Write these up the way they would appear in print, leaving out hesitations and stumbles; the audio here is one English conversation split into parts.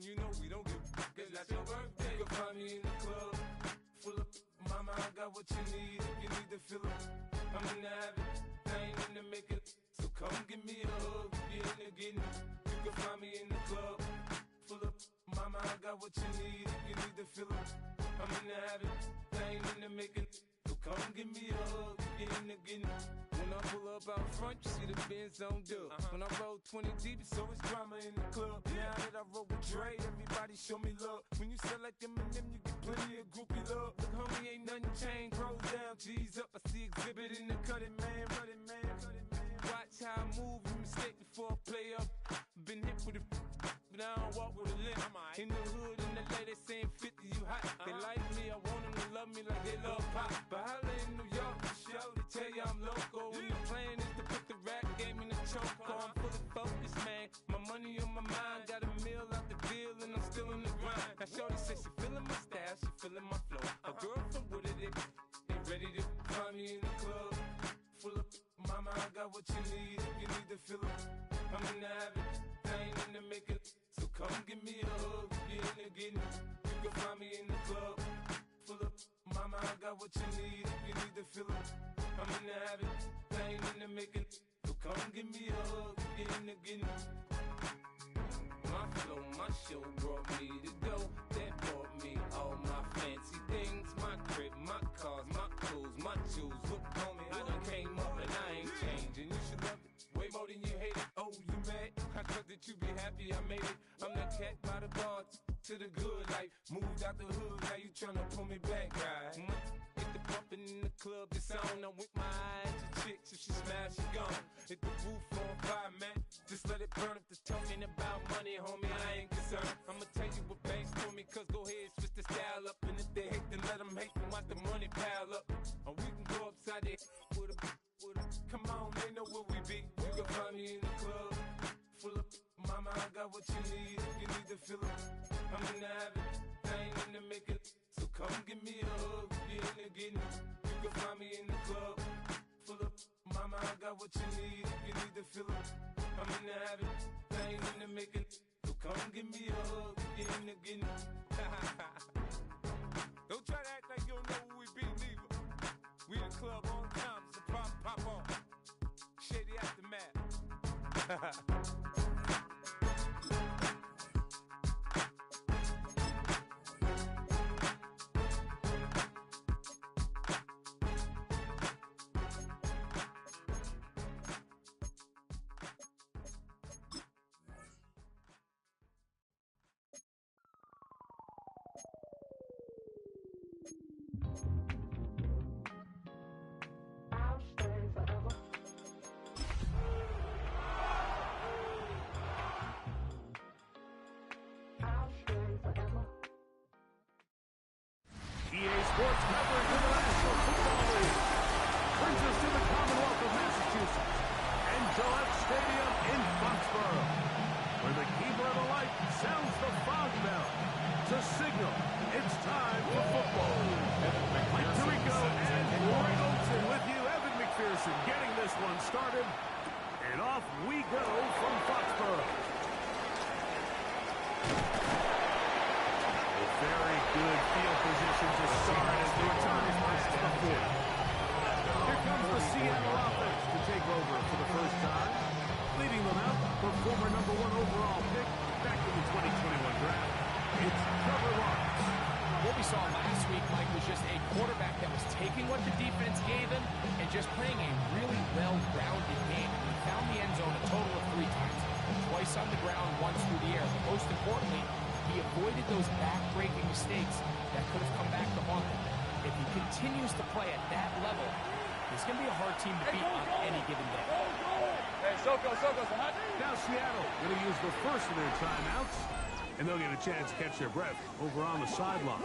you know we don't give it's not your birthday. You can find me in the club, full of mama, I got what you need. If you need to fill up, I'm in the habit, I ain't in the making. So come give me a hug, if you're in the getting. You can find me in the club, full of mama, I got what you need. If you need to fill up, I'm in the habit, I ain't in the making. So come give me a hug, if you're in the getting. When I pull up out front, you see the Benz on dub. When I roll 20 deep, it's always drama in the club. Now that I roll with Dre, everybody show me love. When you sell like them and them, you get plenty of groupie love. Look, homie, ain't nothing changed. Rolls down, G's up. I see exhibit in the cutting, man. Running, man. Watch how I move, you mistake before I play up. Been hit with a but I don't walk with a limp. In the hood, in the LA, they saying 50, you hot. They like me, I want them to love me like they love pop. But holla in New York, for show, they tell you I'm local. And the plan is to put the rap game in the choke. I'm fully focused, man. My money on my mind, got a meal out the deal, and I'm still in the grind. Now shorty says she feeling my style, she feeling my flow. A girl from Wooded, they ready to find me in the club. Full of mama, I got what you need. If you need to fill up, I'm in the habit, I ain't in the making. So come give me a hug, if you're in the getting. You can find me in the club, full of mama, I got what you need. If you need to fill up, I'm in the habit, I ain't in the making. So come give me a hug, if you're in the getting. My flow, my show brought me to go. That brought me all my fancy things. My crib, my cars, my clothes, my jewels. Look, homie, I done came up and I ain't changing. You should love it way more than you hate it. Oh, you mad? I thought that you be happy I made it. I'm that cat by the bar to the good life. Moved out the hood, now you tryna pull me back, right? Hit the bumpin' in the club, it's on. I'm with my eyes to chicks, if she smash, she gone. Hit the roof on fire, man. Just let it burn. If the talking about money, homie, I ain't concerned. I'ma tell you what banks told me, cause go ahead, switch the style up. And if they hate, then let them hate, then watch the money pile up. Or we can go upside there with a come on, they know where we be. You can find me in the club, full of mama, I got what you need. If you need to fill up, I'm in the habit, I ain't in the making. So come give me a hug, if you're in the getting. You can find me in the club, full of mama, I got what you need. If you need to fill up, I'm in the habit, I ain't in the making. So come give me a hug, if you're in the getting. Don't try to act like you don't know who we be, neither. We in the club all the time, it's a pop on. Shady Aftermath. Sports coverage of the National Football League brings us to the Commonwealth of Massachusetts and Gillette Stadium in Foxborough, where the keeper of the light sounds the fog bell to signal it's time for football. Mike Tirico and Greg Olson with you. Evan McPherson getting this one started, and off we go from Foxborough. Very good field position to start as the return is passed to the 40. Here comes the Seattle offense to take over for the first time. Leading them out for former #1 overall pick back in the 2021 draft. It's Trevor Lawrence. What we saw last week, Mike, was just a quarterback that was taking what the defense gave him and just playing a really well-rounded game. He found the end zone a total of 3 times. Twice on the ground, once through the air. But most importantly, he avoided those back-breaking mistakes that could have come back to haunt him. If he continues to play at that level, he's going to be a hard team to beat on any given day. Hey, Soko, hot. Now Seattle going to use the first of their timeouts, and they'll get a chance to catch their breath over on the sideline.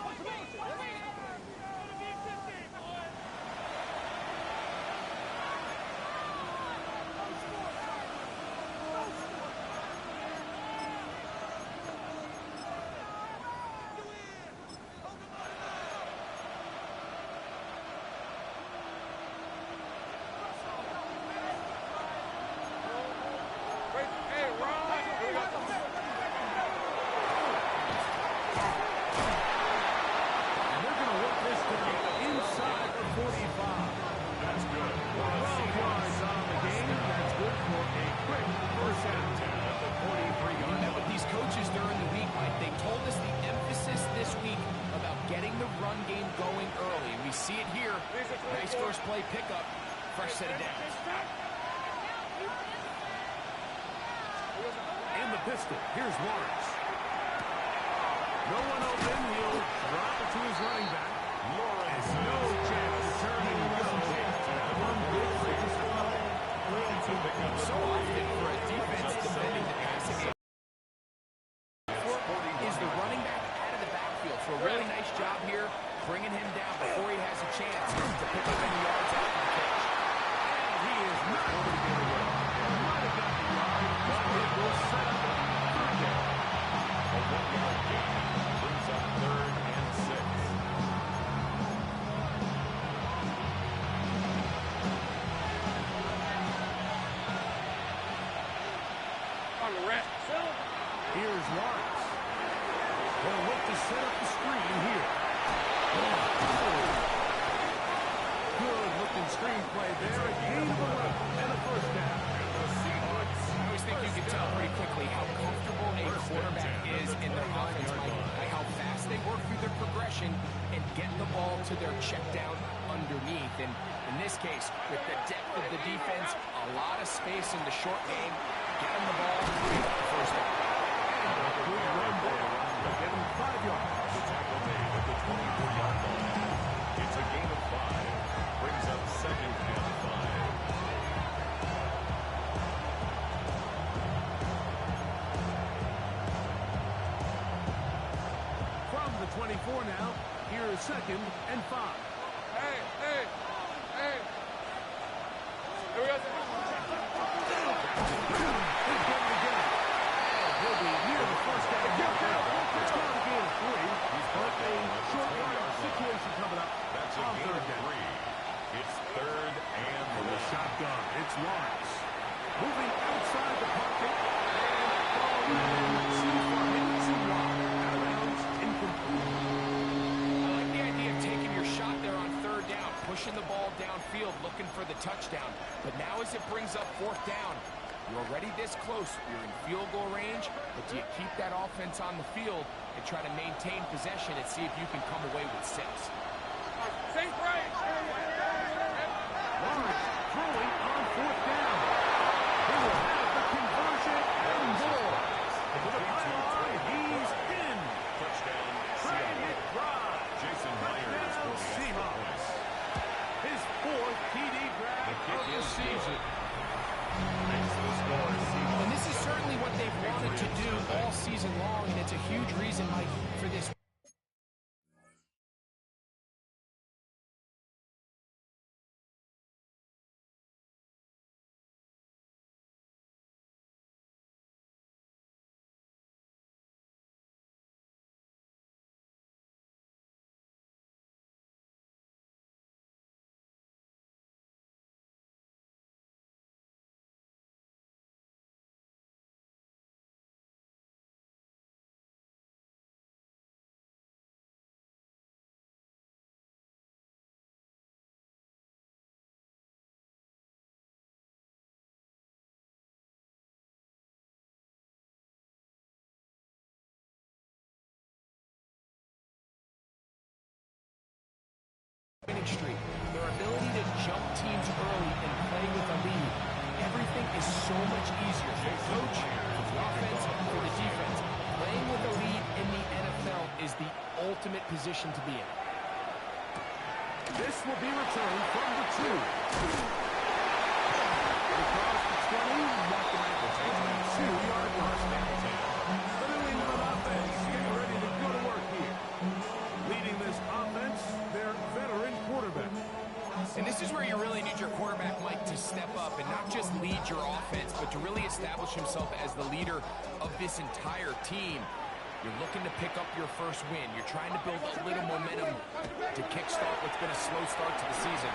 going early, and we see it here. Nice first play pickup, fresh set of downs. In the pistol, here's Lawrence. No one open, he'll drop it to his running back. Lawrence, no chance to turn and go. One big So often for a defense defending the passing game is the running back out of the backfield. So a really nice job here, bringing him down before he has a chance to pick up any yards after the catch. And he is not going to get away. Might have got the yard, but it will set up a third down. A 1-yard gain brings up 3rd and 6. Here's Lawrence. They'll look to set up the screen here. Good looking screen play there. A gain of 11 and a first down. I always think you can tell pretty quickly how comfortable a quarterback is in their offense, Mike, by how fast they work through their progression and get the ball to their check down underneath. And in this case, with the depth of the defense, a lot of space in the short game, get them the ball, get the first down. Good run there. Give him 5 yards. The tackle made at the 24-yard line. It's a gain of 5. Brings up 2nd and 5. From the 24 now, here is 2nd and 5. Hey. Here we go. He'll be near the first down. It's going to gain 3. But a short yard situation coming up. That's a gain of 3. It's 3rd and from the shotgun. It's Lawrence. Moving outside the pocket. I like the idea of taking your shot there on 3rd down, pushing the ball downfield, looking for the touchdown. But now as it brings up 4th down, you're already this close. You're in field goal range, but do you keep that offense on the field and try to maintain possession and see if you can come away with 6? Safe break. Lawrence throwing on 4th down. He will have the conversion and more. To the pylon, he's in. Touchdown, Seahawks. Jason Myers will Seahawks. His 4th TD grab of the season. And this is certainly what they've wanted to do all season long, and it's a huge reason, Mike, for this. Street. Their ability to jump teams early and play with a lead. Everything is so much easier for the coach, for the offense, for the defense. Playing with a lead in the NFL is the ultimate position to be in. This will be returned from the 2. Across the 20, knocking out the 2-yard line. The New England offense getting ready to go to work here. Leading this offense, their veteran quarterback. And this is where you really need your quarterback, Mike, to step up and not just lead your offense, but to really establish himself as the leader of this entire team. You're looking to pick up your first win. You're trying to build a little momentum to kickstart what's been a slow start to the season.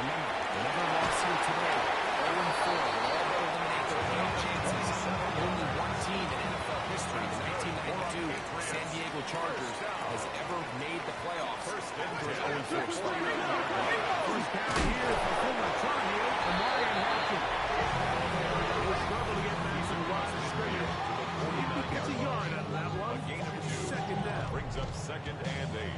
Remember, another loss here today, 0-4, will all but eliminate their playoff chances. Only one team in NFL history, the 1992 San Diego Chargers, has ever made the playoffs after an 0-4 start. First down here for former Tar Heel, Amarian Hopkins. Will struggle to get Mason Watson straight. He gets a yard out of that one. It's 2nd down. Brings up 2nd and 8.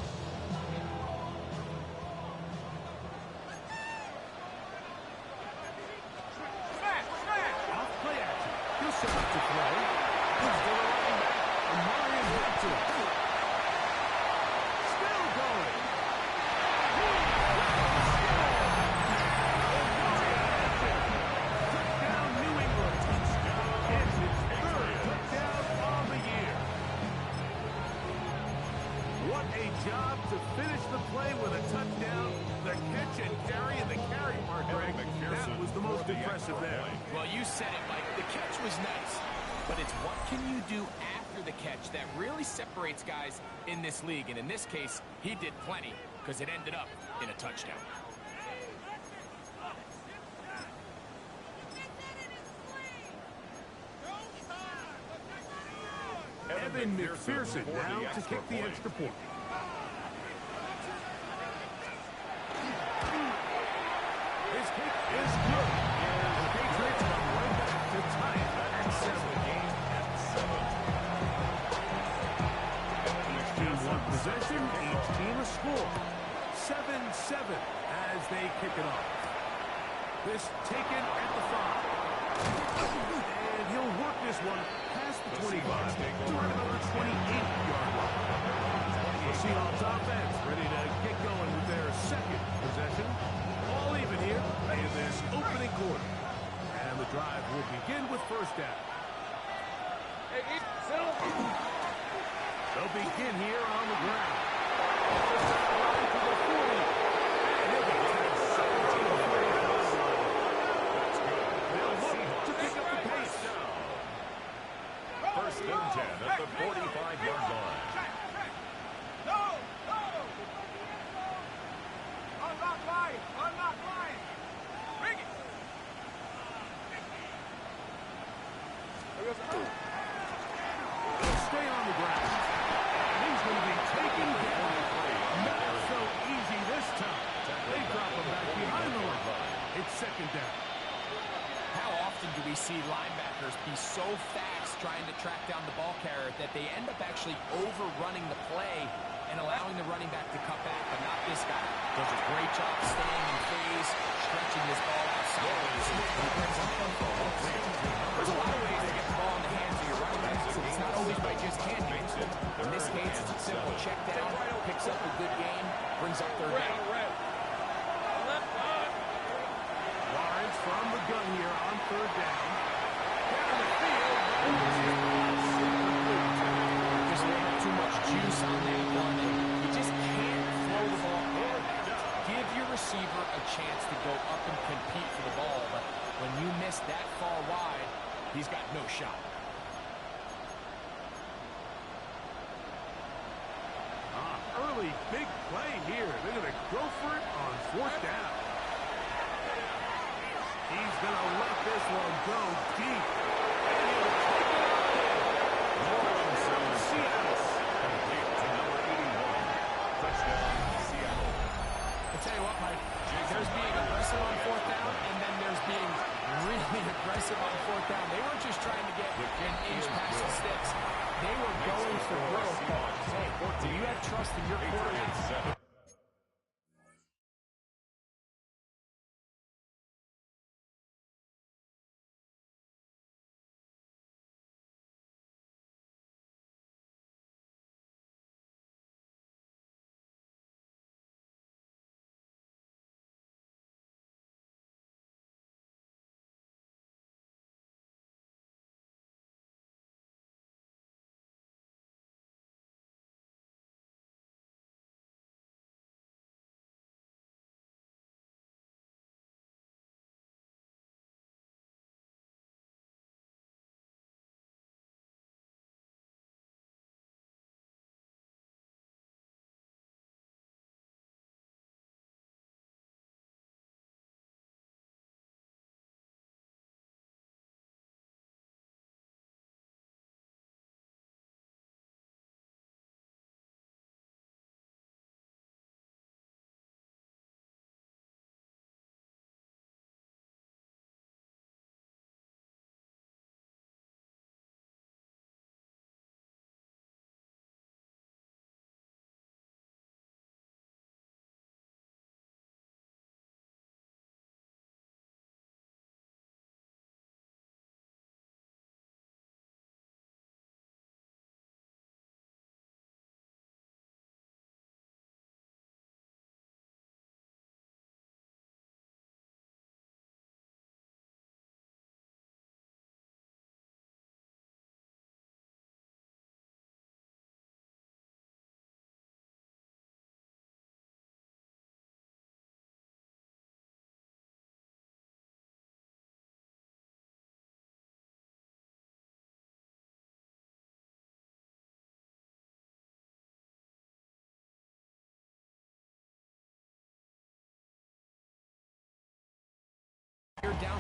What a job to finish the play with a touchdown. The catch and carry, and the carry mark, Greg, that was the most impressive there. Well, you said it, Mike. The catch was nice, but it's what can you do after the catch that really separates guys in this league. And in this case, he did plenty because it ended up in a touchdown. Evan McPherson now to kick the extra point. His kick is good. And the Patriots come right back to tie it at 7. Each team one possession, each team a score. 7-7 as they kick it off. This taken at the 5. And he'll work this one past the 25 to around another 28-yard line. The Seahawks offense ready to get going with their second possession. All even here in this opening quarter. And the drive will begin with first down. Hey, settle. They'll begin here on the ground. Line to the 40. And he'll be taken 17 to 40. They'll look to pick up the pace. First and 10 at the 45-yard line. Unlock line. Bring it. They'll stay on the ground. He's going to be taken down. Not so easy this time. They drop him back behind the line. It's second down. How often do we see linebackers be so fast trying to track down the ball carrier that they end up actually overrunning the play and allowing the running back to cut back, but not this guy. Does a great job staying in phase, stretching this ball outside. There's a lot of ways to get the ball in the hands of your running back, so it's not always by just handing it. In this case, it's a simple check down, picks up a good game, brings up third down. Lawrence from the gun here on third down. Down the field. Just a little too much juice on that one. You just can't throw the ball over that. Give your receiver a chance to go up and compete for the ball, but when you miss that far wide, he's got no shot. Early big play here. They're going to go for it on fourth down. He's going to let this one go deep. And he'll take it out. Seattle. Complete to number 81. Touchdown, Seattle. I'll tell you what, Mike, there's being aggressive on fourth down, and then there's being really aggressive on fourth down. They weren't just trying to get an inch past the sticks. They were going for growth. Hey, do you have trust in your quarterback?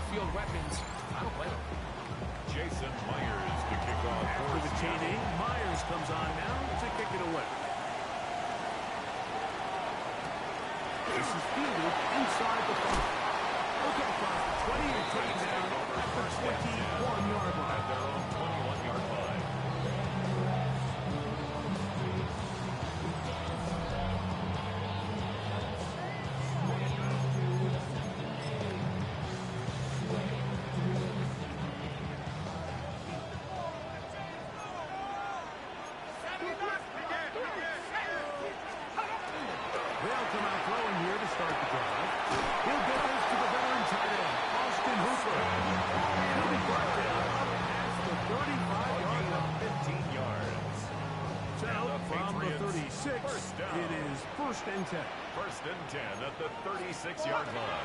field weapons, I don't blame him. Jason Myers to kick off. After the TD, Myers comes on now to kick it away. This is fielded inside the 5. Look at across the 20 and taken down at the 21-yard line. At their own 21-yard line. They'll come out throwing here to start the drive. He'll get this to the veteran tight end, Austin Hooper. And he'll be brought down up past the 35-yard line. 15 yards. So from the Patriots, 36, first down. it is 1st and 10. First and 10 at the 36-yard line.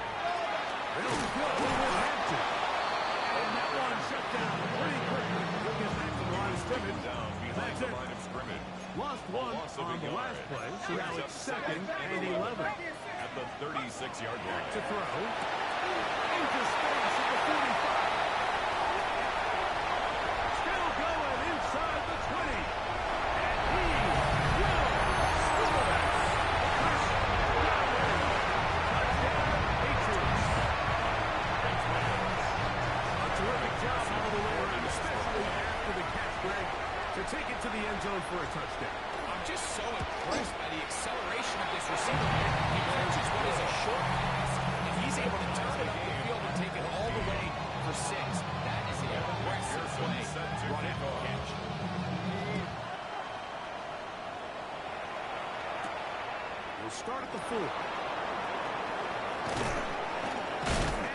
They'll go with Hampton. And that one shut down pretty quickly. He'll get back to the line of scrimmage. Down behind That's the it. line of scrimmage. Lost one loss of on a the yard. last play, so now Brings it's up 2nd and 11. At the 36-yard line. To throw. Into space at the 45. Still going inside the 20. And he will score. Chris Godwin. Touchdown, Patriots. A terrific job all the way around, especially after the catch, Greg, to take it to the end zone for a touchdown. I'm just so impressed by the acceleration of this receiver. He catches what is a short pass, and he's able to turn it up the field and take it all the way for 6. That is an impressive play run after the catch. We'll start at the 4.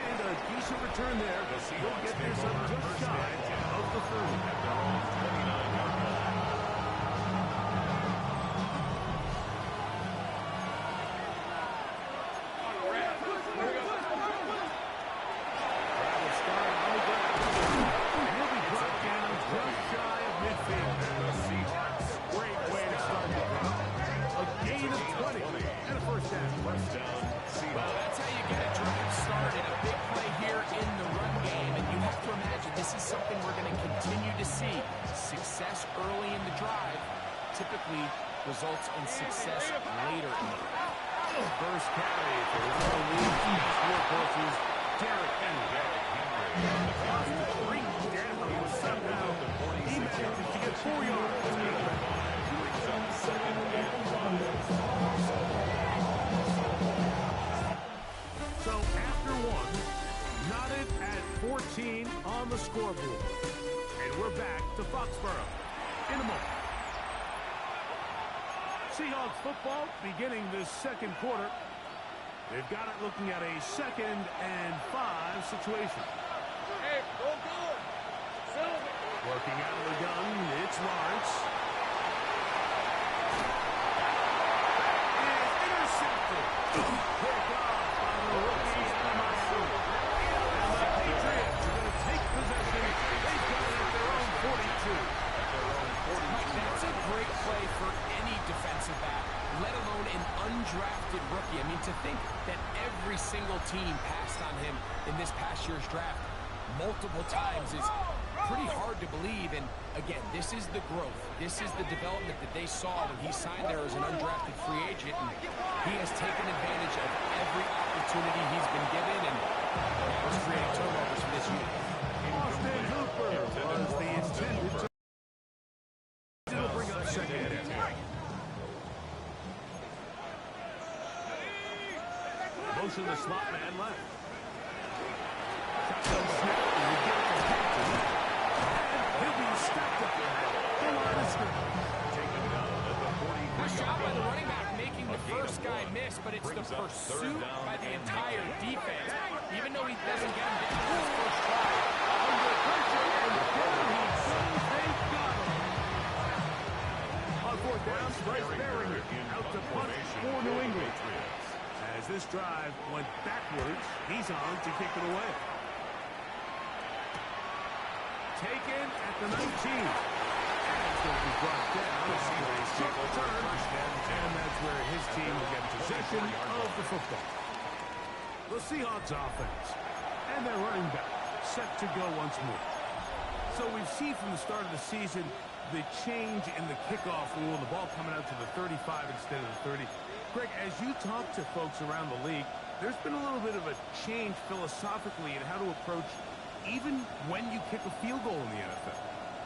And a decent return there. He'll get this up just shy of the 30. At their own 29-yard line. Travis Scott on the ground. And he'll be brought down just shy of midfield. The Seahawks. Great way to start the drive. A gain of 20 and a first down. First down. Well, Seahawks. that's how you get a drive started. A big play here in the run game, and you have to imagine this is something we're going to continue to see. Success early in the drive typically results in success later in the drive. First carry for one of the league's best workhorses, Derrick Henry. First to 3 down, but somehow he manages to get 4 yards. So after 1, knotted at 14 on the scoreboard. And we're back to Foxborough in a moment. Seahawks football beginning this second quarter. They've got it looking at a 2nd and 5 situation. Hey, go good. Silver. Working out of the gun, it's Lawrence. Is intercepted. Picked off by the rookie Anamesu. And the Patriots are going to take possession. They've got it at their own 42. That's a great play for any defensive back, let alone an undrafted rookie. I mean, to think that every single team passed on him in this past year's draft multiple times is pretty hard to believe. And again, this is the growth. This is the development that they saw when he signed there as an undrafted free agent. And he has taken advantage of every opportunity he's been given, and was creating turnovers for this unit. Austin Hooper was the intended to. It'll bring up 2nd and 10. Motion the slot man left. Shotgun snap, and we get it to Hampton. And he'll be stepped up the line of scrimmage. Taken down at the 43-yard Nice job by the line. running back making the first guy miss, but it's the Brings up pursuit 3rd down by the and entire 9. defense. Even though he doesn't get him down on his first try. Under pressure, and there he goes. They've got him. On 4th down, Bryce Berringer out to punt for New England. As this drive went backwards, he's on to kick it away. Taken at the 19. And it's going to be brought down. It's a short return. And that's where his team will get possession of the football. The Seahawks offense. And And their running back set to go once more. So we've seen from the start of the season the change in the kickoff rule, the ball coming out to the 35 instead of the 30. Greg, as you talk to folks around the league, there's been a little bit of a change philosophically in how to approach even when you kick a field goal in the NFL.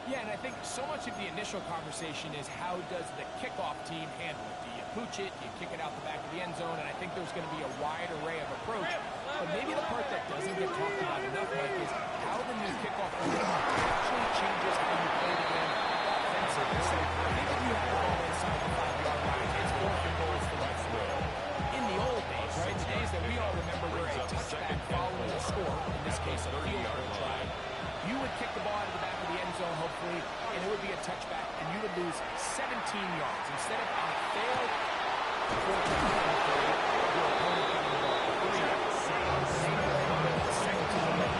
Yeah, and I think so much of the initial conversation is how does the kickoff team handle it? Do you pooch it? Do you kick it out the back of the end zone? And I think there's going to be a wide array of approach. But maybe the part that doesn't get talked about enough, Mike, is how the new kickoff rule actually changes how you play the game offensively. So I think if you have the ball inside the 5-yard line, it's 4th and goal for the score. In the old days, right, the days that we all remember where a touchback following a score, in this case a field goal try, you would kick the ball out of the back of the end zone, hopefully, and it would be a touchback, and you would lose 17 yards. Instead of on a failed 4th down play, your opponent got the ball for 3 yards. 17 yards.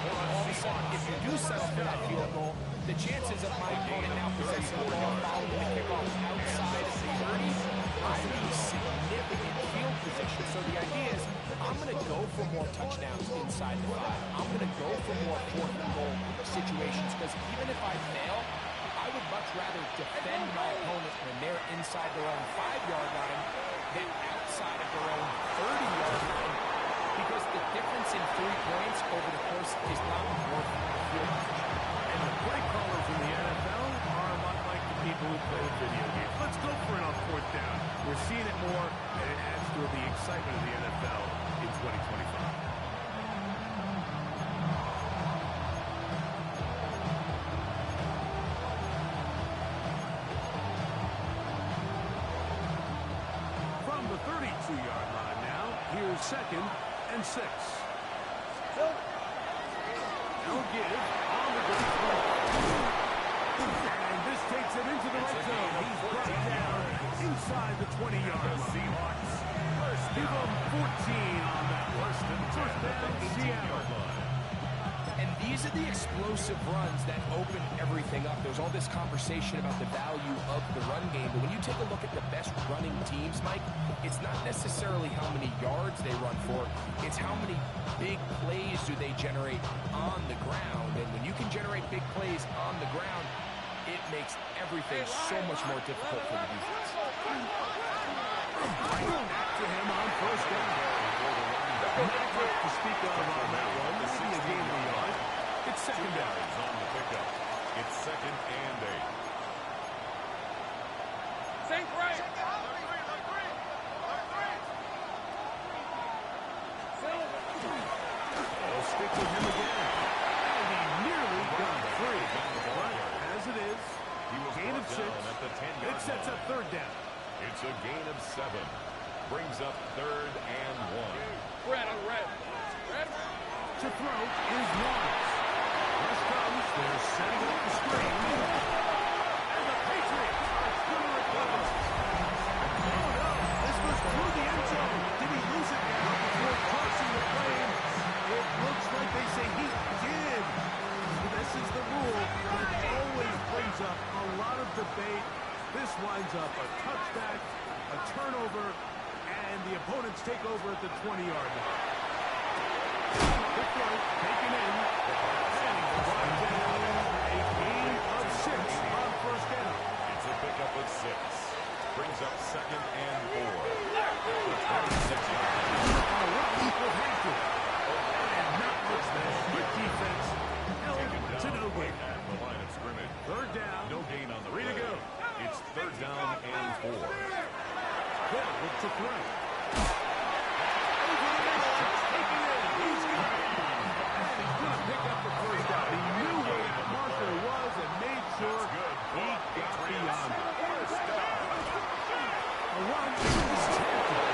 All of a sudden, if you do settle for that field goal, the chances of my opponent now possessing the ball following the kickoff outside of the 30, I lose significant field position. So the idea is, I'm going to go for more touchdowns inside the 5. I'm going to go for more 4th and goal situations, because even if I fail, I would much rather defend my opponent when they're inside their own 5-yard line than outside of their own 30-yard line, because the difference in 3 points over the course is not worth field position. And the play callers in the NFL are a lot like the people who play video games. Let's go for it on 4th down. We're seeing it more, and it adds to the excitement of the NFL in 2025. From the 32-yard line now, here's 2nd and 6. No give on the good throw. And this takes it into the red zone. He's brought down inside the 20-yard line. Seahawks. Give him 14 on that one. First down, Seattle. And these are the explosive runs that open everything up. There's all this conversation about the value of the run game, but when you take a look at the best running teams, Mike, it's not necessarily how many yards they run for, it's how many big plays do they generate on the ground. And when you can generate big plays on the ground, it makes everything so much more difficult for the defense. Back to him on first down. Not much to speak of on that one. This is a game of the yard. It's 2nd down. On the pickup. It's 2nd and 8. Sink right. They'll stick with him again. And he nearly got free. But as it is, gain of 6. It sets up 3rd down. It's a gain of 7. Brings up 3rd and 1. Red on red. Red. To throw is Lawrence. Rush comes. They're setting up the screen. And the Patriots are going to recover. Oh, no. This was through the end zone. Did he lose it now before crossing the plane? It looks like they say he did. This is the rule that always brings up a lot of debate. This winds up a touchback, a turnover, and the opponents take over at the 20-yard line. Good throw, taken in, and brought down a gain of 6 on first down. It's a pickup of 6. Brings up 2nd and 4. At the 26-yard line. A run equal Hampton. And not much there. Good defense. Held to no gain. At the line of scrimmage. 3rd down. No gain on the Three to play. go. It's 3rd down and 4. Hill look to throw. Over the middle. Taking it. He's got it. And he's going to pick up the first down. He knew where that marker was and made sure he got beyond it. A run is taken.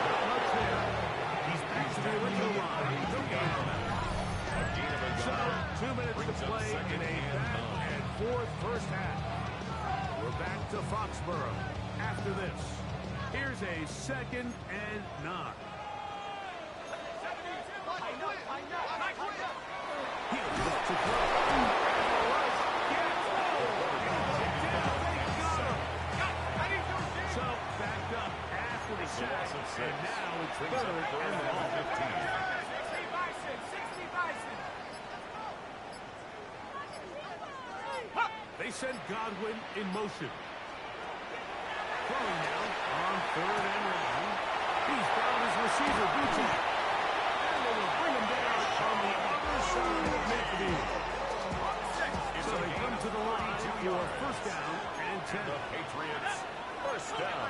Not much there. He's back to the original line. No gain on that. A gain of a So, yard. 2 minutes to play in a back and forth first half. We're back to Foxborough after this. Here's a 2nd and 9. He'll look to throw. So, backed up at They send Godwin in motion. Throwing now on 3rd and 1. He's found his receiver, Bucci. And they will bring him down on the other side of midfield. So they come to the line for 1st down and 10. The Patriots, 1st down.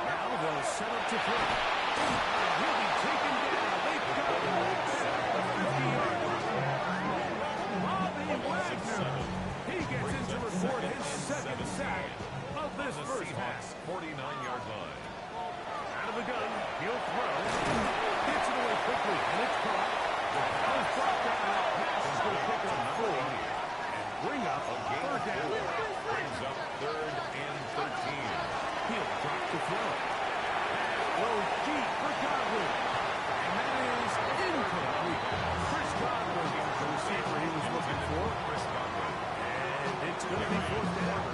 Now they'll set up to throw. He'll be taken down. They've got him right there at the 50-yard line. Bobby Wagner. He gets in to record his 2nd sack of this first half. 49-yard line. Out of the gun, he'll throw. Gets it away quickly, and it's caught. He'll drop down that pass. Is going to pick up 4 and bring up a 3rd down. Brings up 3rd and 13. He'll drop to throw. Goes deep for Godwin. And that is incomplete. Chris Godwin, the receiver he was looking for. Chris Godwin. And it's going to be 4th down.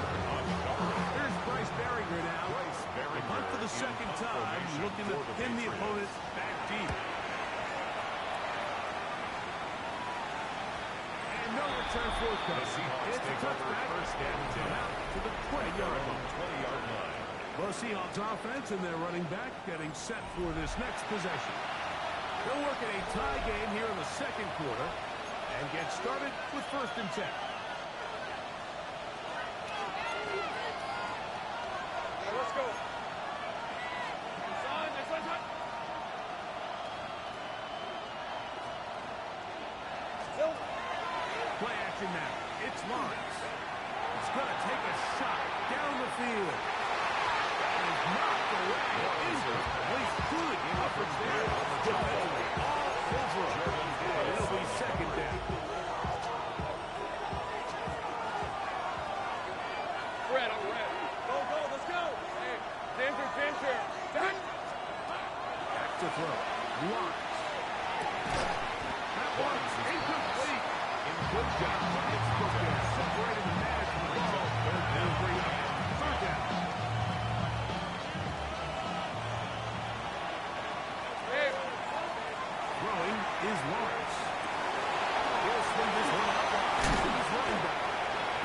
There's Bryce Berringer now. The punt for the 2nd time, looking to pin the opponent back deep. And no return forthcoming. It's a touchback. 1st and 10. Out to the 20-yard line. 20-yard line. Well, Seahawks offense and their running back getting set for this next possession. They'll work in a tie game here in the 2nd quarter and get started with 1st and 10. Let's go. Next one. Play action now. It's Lawrence. He's going to take a shot down the field. He's knocked away. Incomplete. Good coverage there. Defensively all over him. And it'll be 2nd down. Red, I'm red. Go, let's go. Hey, Ginger. Back. Back to throw. Lawrence. That one's incomplete. Good job. It's separating the man from the ball. They'll bring up 3rd down. Hey. Throwing is Lawrence. He'll swing this one out to his running back.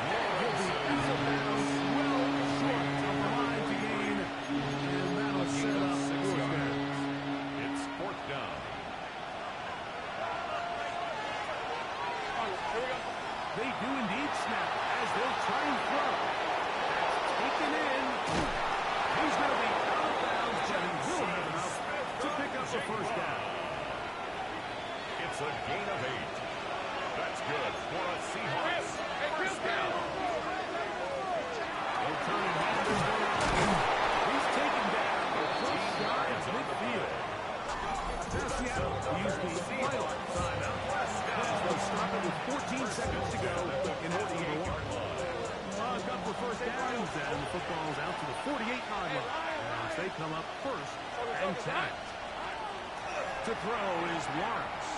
He'll be out of bounds, well short of the line to gain. And that'll set up 4th down. It's 4th down. Here we go. They do indeed snap as they'll try and throw. That's taken in. He's going to be out of bounds, but he will have enough to pick up the 1st down. It's a gain of 8. That's good for a Seahawks 1st down. They'll turn and hand this one out. He's taken down just shy of midfield. Now Seattle use the final timeout. They'll stop it with 14 seconds to go in order to go on. A couple of 1st downs, and the football's out to the 48-yard line as they come up 1st and 10. To throw is Lawrence.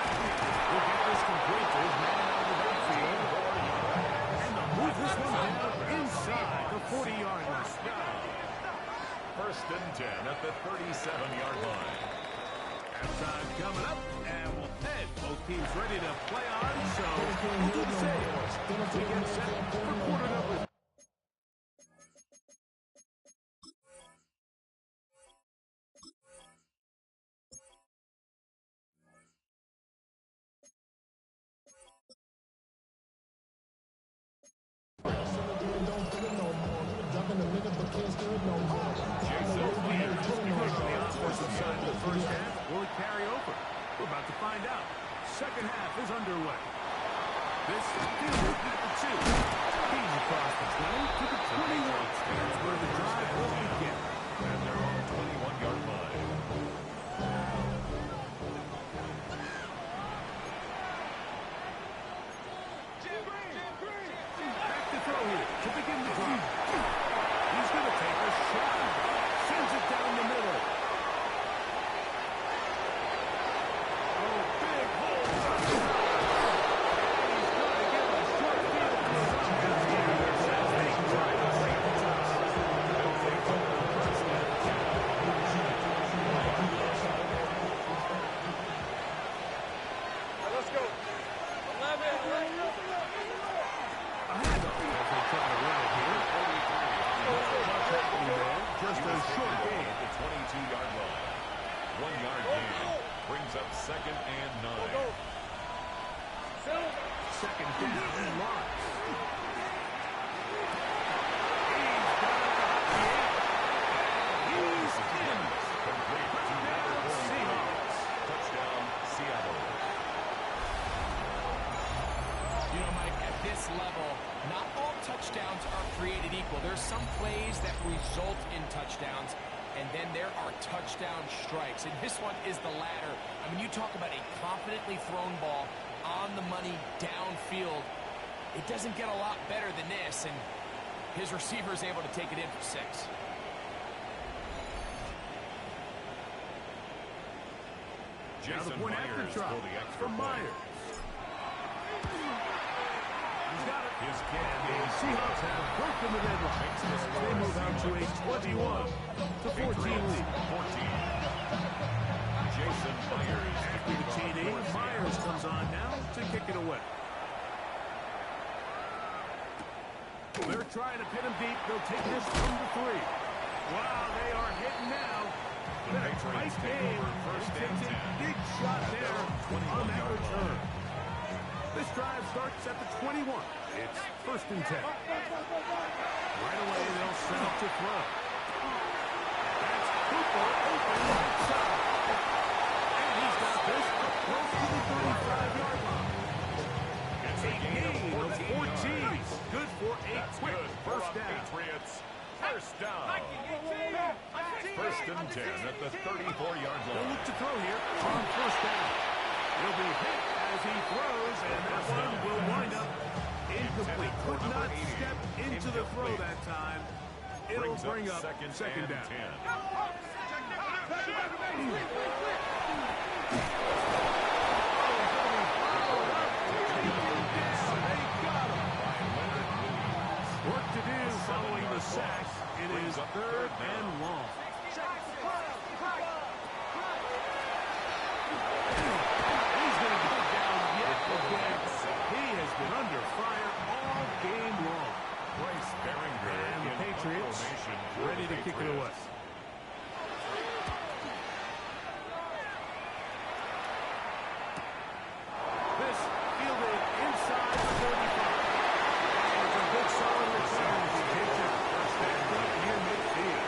We'll get this complete to his man out of the backfield. And they'll move this one down inside the 40-yard line. 1st and 10 at the 37-yard line. Halftime coming up, and we'll head. Both teams ready to play on, so we'll do the same. We get set for quarter number. Will it carry over? We're about to find out. 2nd half is underway. This is the 2. He's across the 20 to the 21. That's where the drive will begin. And they're on the 21-yard line. Back to throw here to begin the drive. He's going to take a shot. Sends it down the middle. Big hole. He's going to get a short field Now Lawrence. He's in. Complete to Touchdown, Seahawks. Touchdown, Seattle. You know, Mike, at this level, not all touchdowns are created equal. There's some plays that result in touchdowns, and then there are touchdown strikes. And this one is the latter. I mean, you talk about a confidently thrown ball on the money downfield. It doesn't get a lot better than this, and his receiver is able to take it in for 6. Now the Jason point after Myers drop for the extra from point. Myers. He's got it. His kick The is Seahawks have broken the deadlock. Makes this They move out to a 21-14 Patriots, lead. 14. Jason Myers. After the TD, Myers comes on now to kick it away. They're trying to pin him deep. They'll take this from the 3. Wow, they are hitting now. The Been a Patriots tight take game. over first He and takes 10. a big shot there on that 21-yard return. line. This drive starts at the 21. It's first and 10. Right away, they'll set up to throw. That's Cooper open right side. And he's got this up close to the 35-yard line. It's A gain of 14. Good for a quick first down. Patriots. First down. First and 10 at the 34-yard They'll line. look to throw here on first down. He'll be hit as he throws, and that one will wind up incomplete. Could not step into the throw that time. It'll bring up second down. 10. Work to do following the sack. It is third and long. He's going to go down yet again. He has been under fire all game long. Bryce Behringer And the in Patriots formation for ready the to kick it Patriots. away. This fielded inside the 35. It's a good solid return as he takes it back up near midfield.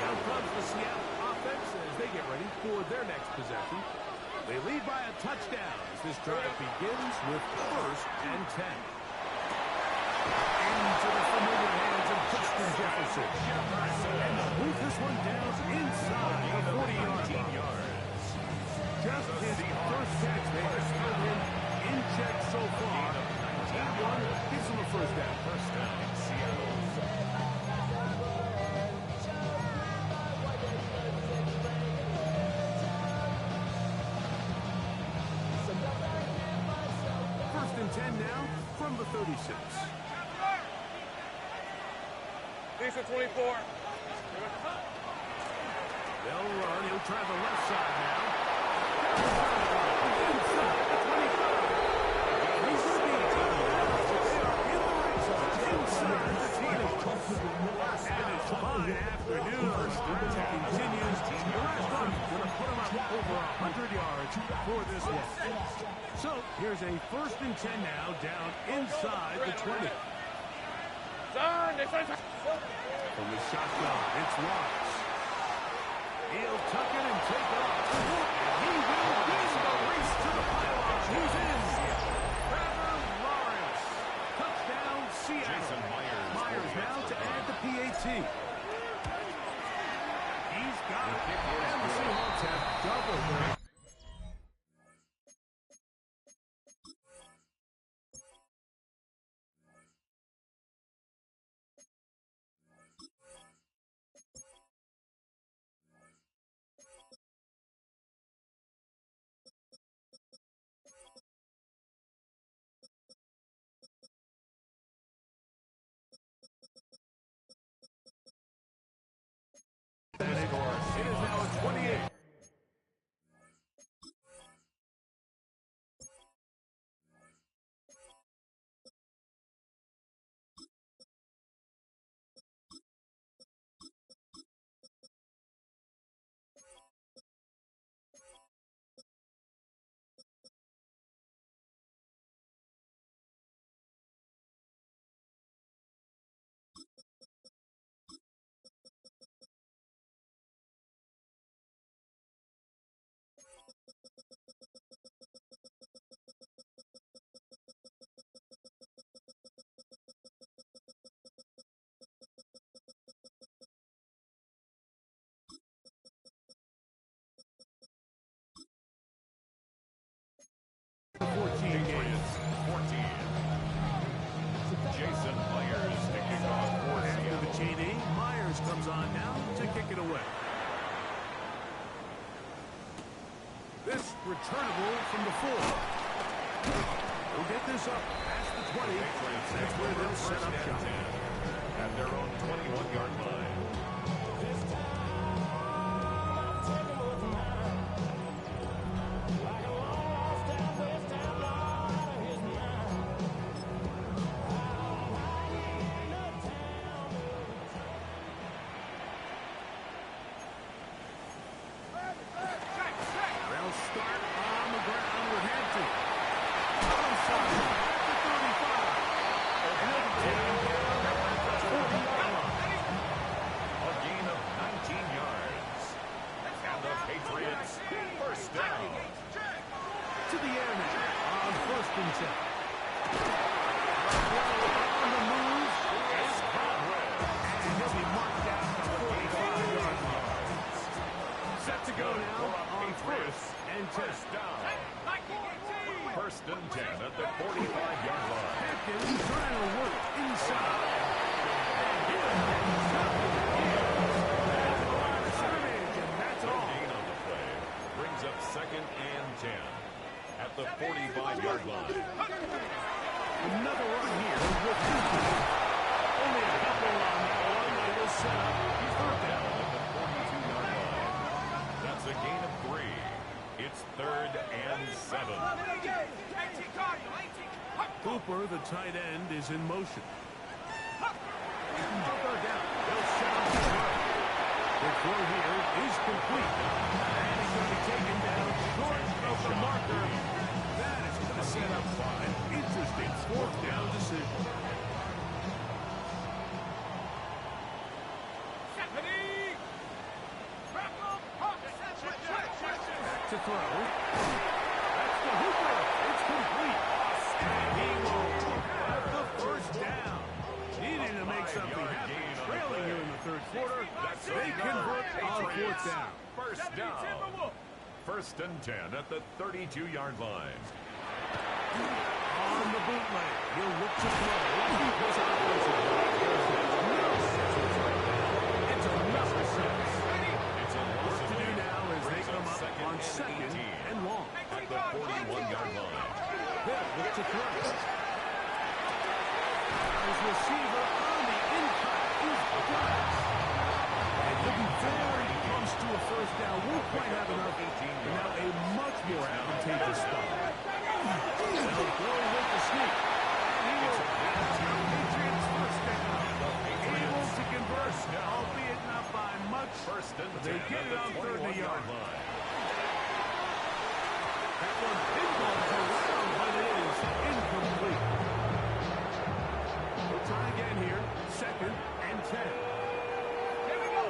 Now comes the Seattle offense as they get ready for their next possession. They lead by a touchdown as this drive begins with first and 10. Into the familiar hands of Justin Jefferson. And they'll move this one down inside the 40-yard line. Just his first catch there has put him in check so far. That one gives him a first down. First down, Seattle. First and 10 now from the 36. Lisa 24. They'll run. He'll try the left side now. Inside the 25. He's going to be in the red zone. Inside the 20. And it's fine afternoon. Continues. The last run going to put him up over 100 yards for this one. So here's a first and 10 now down inside the 20. From the shotgun, it's Lawrence. He'll tuck it and take off. And he will win the race to the pylon. He's in. Trevor Lawrence. Touchdown, Seattle. Jason Myers. Myers now to add the PAT. He's got it. And the Seahawks have doubled their on now to kick it away. This returnable from the 4. We'll get this up past the 20. That's where they'll set up shop. At their own 21-yard line. To the air now on 1st and 10. On the move is Caldwell. And he'll be marked down at the 45-yard line. Set to go now on 1st and 10. First and 10 at the 45-yard line. Hampton trying to work inside. And here that's all. Gain on the play brings up 2nd and 10 at the 45-yard line. Another run here with Cooper. Only a couple on that one. They will set up 3rd down at the 42-yard line. That's a gain of 3. It's 3rd and 7. Cooper, the tight end, is in motion. 3rd down. They'll set up the run. The throw here is complete. And he's going to be taken down short of the marker. That is going to set up an interesting 4th down decision. Back to throw. That's the Hooper. It's complete. And he will have the 1st down. Needing to make something happen. Trailing here in the 3rd quarter. They convert on 4th down. 1st down. 1st and 10 at the 32-yard line. On the bootleg, he'll look to throw. His offensive line does it's another 6. It's a loss to do now as they come up on 2nd and long. At the 41-yard line. They'll look to throw. His receiver on the impact is Price. And he'll be very close to a 1st down. Won't quite have enough. But now a much more advantageous spot. They'll go with the sneak. And he will have Patriots 1st down. Able to convert, albeit not by much. They get it on 30-yard line. That one did go around, but it is incomplete. We'll try again here. 2nd and 10. Here we go.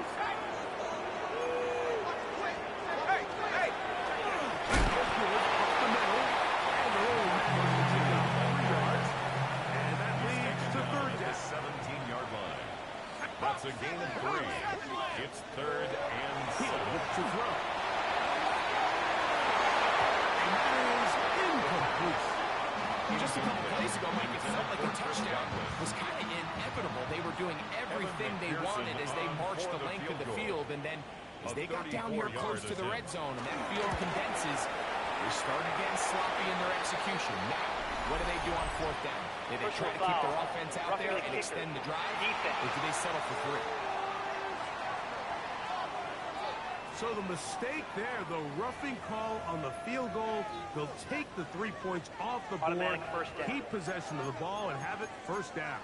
Hey. Up the middle. And they're only taking out 3 yards. And that leads to 3rd down. 17-yard line. That's a gain of 3. It's 3rd and 7. To throw. And that is incomplete. Just a couple plays ago, Mike, it felt like a touchdown was kind of inevitable. They were doing everything they wanted as they marched the length of the field, and then as they got down here close to the red zone and that field condenses, they start again sloppy in their execution. Now, what do they do on 4th down? Do they try to keep their offense out there and extend the drive, or do they settle for 3? So the mistake there, the roughing call on the field goal, they'll take the 3 points off the board, keep possession of the ball, and have it 1st down.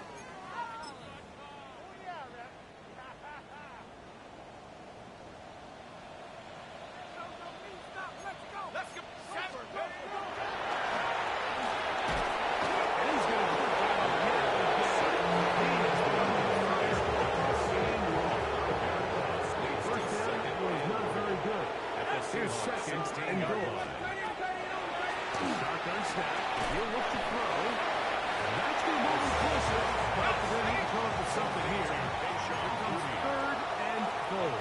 Here's 2nd and goal. Shotgun snap. He'll look to throw. And that's going to move him closer. But they're going to need to come up with something here. Here comes 3rd and goal.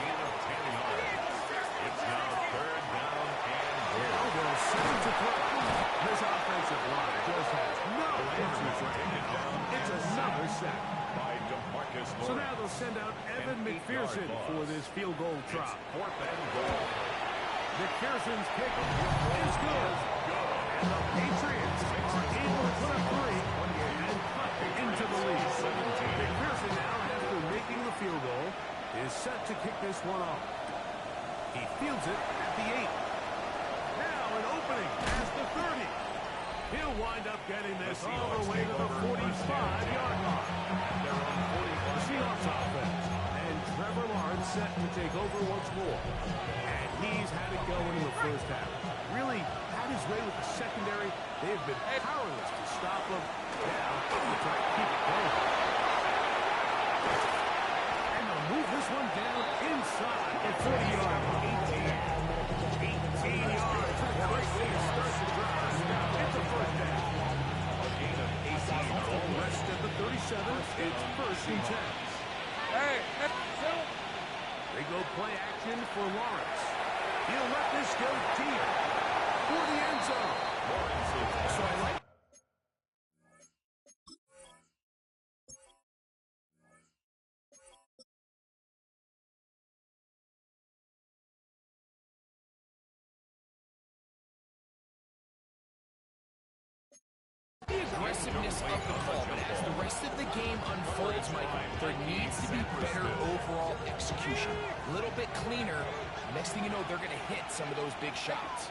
It's now 3rd down and goal. They'll send to throw. This offensive line just has no answers right now. It's another sack. By DeMarcus Marcus So Lawrence. now they'll send out Evan An 8-yard McPherson loss. for this field goal It's drop. 4th and goal. McPherson's kick is good. And the Patriots are able to put up 3 and cut into the lead. McPherson now, after making the field goal, is set to kick this one off. He fields it at the 8. Now an opening past the 30. He'll wind up getting this all the way to the 45-yard line. The Seahawks offense. And Trevor Lawrence set to take over once more. And he's had it going in the first half. Really had his way with the secondary. They've been powerless to stop him. Now, they'll try to keep it going. And they'll move this one down inside the 40-yard line. 18 yards. A great way to start the drive. It's a first down. A gain of 18. All rest at the 37. It's 1st and 10. Hey, They go play action for Lawrence. He'll let this go deep for the end zone. Lawrence is So I like the aggressiveness of the call, but as the rest of the game unfolds, Mike, there needs to be better overall execution. A little bit cleaner. Next thing you know, they're going to hit some of those big shots.